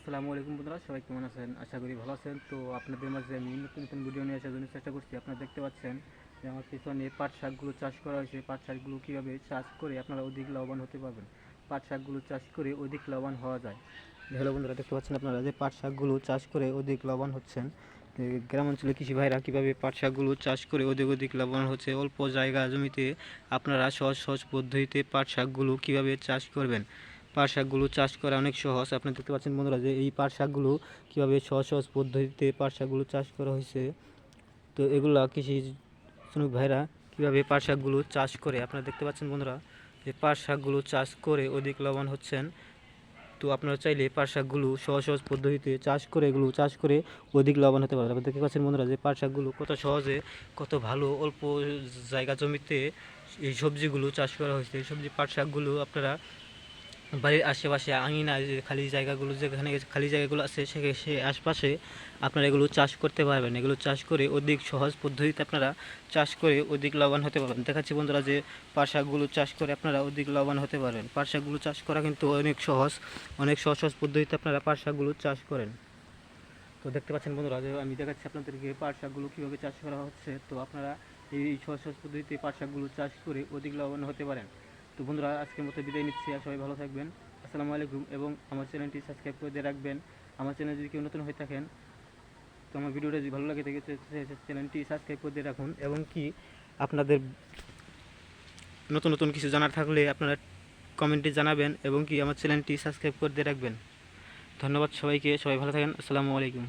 আসসালামু আলাইকুম বন্ধুরা, সবাই কেমন আছেন? আশা করি ভালো আছেন। তো আপনাদের মাঝে আমি নতুন নতুন ভিডিও নিয়ে আসার জন্য চেষ্টা করছি। আপনারা দেখতে পাচ্ছেন যে আমার পিছনে পাট শাকগুলো চাষ করা হয়েছে। পাট শাকগুলো কীভাবে চাষ করে আপনারা অধিক লাভবান হতে পারবেন, পাট শাকগুলো চাষ করে অধিক লাভবান হওয়া যায়। হ্যালো বন্ধুরা, দেখতে পাচ্ছেন আপনারা যে পাট শাকগুলো চাষ করে অধিক লাভবান হচ্ছেন। গ্রাম অঞ্চলে কৃষি ভাইরা কীভাবে পাট শাকগুলো চাষ করে অধিক লাভবান হচ্ছে, অল্প জায়গা জমিতে আপনারা সহজ সহজ পদ্ধতিতে পাট শাকগুলো কীভাবে চাষ করবেন। পাট শাকগুলো চাষ করা অনেক সহজ। আপনি দেখতে পাচ্ছেন বন্ধুরা যে এই পাট শাকগুলো কীভাবে সহজ সহজ পদ্ধতিতে পাট শাকগুলো চাষ করা হয়েছে। তো এগুলা কৃষি শ্রমিক ভাইরা কীভাবে পাট শাকগুলো চাষ করে আপনারা দেখতে পাচ্ছেন বন্ধুরা যে পাট শাকগুলো চাষ করে অধিক লাভবান হচ্ছেন। তো আপনারা চাইলে পাট শাকগুলো সহজ সহজ পদ্ধতিতে চাষ করে অধিক লাভবান হতে পারেন। আপনারা দেখতে পাচ্ছেন বন্ধুরা যে পাট শাকগুলো কত সহজে, কত ভালো অল্প জায়গা জমিতে এই সবজিগুলো চাষ করা হয়েছে। এই সবজি পাট শাকগুলো আপনারা বাড়ির আশেপাশে আঙিনায় যে খালি জায়গাগুলো, যেখানে খালি জায়গাগুলো আছে সে আশপাশে আপনারা এগুলো চাষ করতে পারবেন। এগুলো চাষ করে অধিক সহজ পদ্ধতিতে আপনারা চাষ করে অধিক লাভবান হতে পারবেন। দেখাচ্ছি বন্ধুরা যে পাট শাকগুলো চাষ করে আপনারা অধিক লাভবান হতে পারবেন। পাট শাকগুলো চাষ করা কিন্তু অনেক সহজ সহজ পদ্ধতিতে আপনারা পাট শাকগুলো চাষ করেন। তো দেখতে পাচ্ছেন বন্ধুরা যে আমি দেখাচ্ছি আপনাদেরকে পাট শাকগুলো কীভাবে চাষ করা হচ্ছে। তো আপনারা এই সহজ সহজ পদ্ধতিতে পাট শাকগুলো চাষ করে অধিক লাভবান হতে পারেন। তো বন্ধুরা, আজকের মতো বিদায় নিচ্ছি। আর সবাই ভালো থাকবেন। আসসালামু আলাইকুম। এবং আমার চ্যানেলটি সাবস্ক্রাইব করে দিয়ে রাখবেন। আমার চ্যানেল যদি কেউ নতুন হয়ে থাকেন, তো আমার ভিডিওটা যদি ভালো লাগে থাকে চ্যানেলটি সাবস্ক্রাইব করে দিয়ে রাখুন। এবং কি আপনাদের নতুন নতুন কিছু জানার থাকলে আপনারা কমেন্টে জানাবেন। এবং কি আমার চ্যানেলটি সাবস্ক্রাইব করে দিয়ে রাখবেন। ধন্যবাদ সবাইকে। সবাই ভালো থাকেন। আসসালামু আলাইকুম।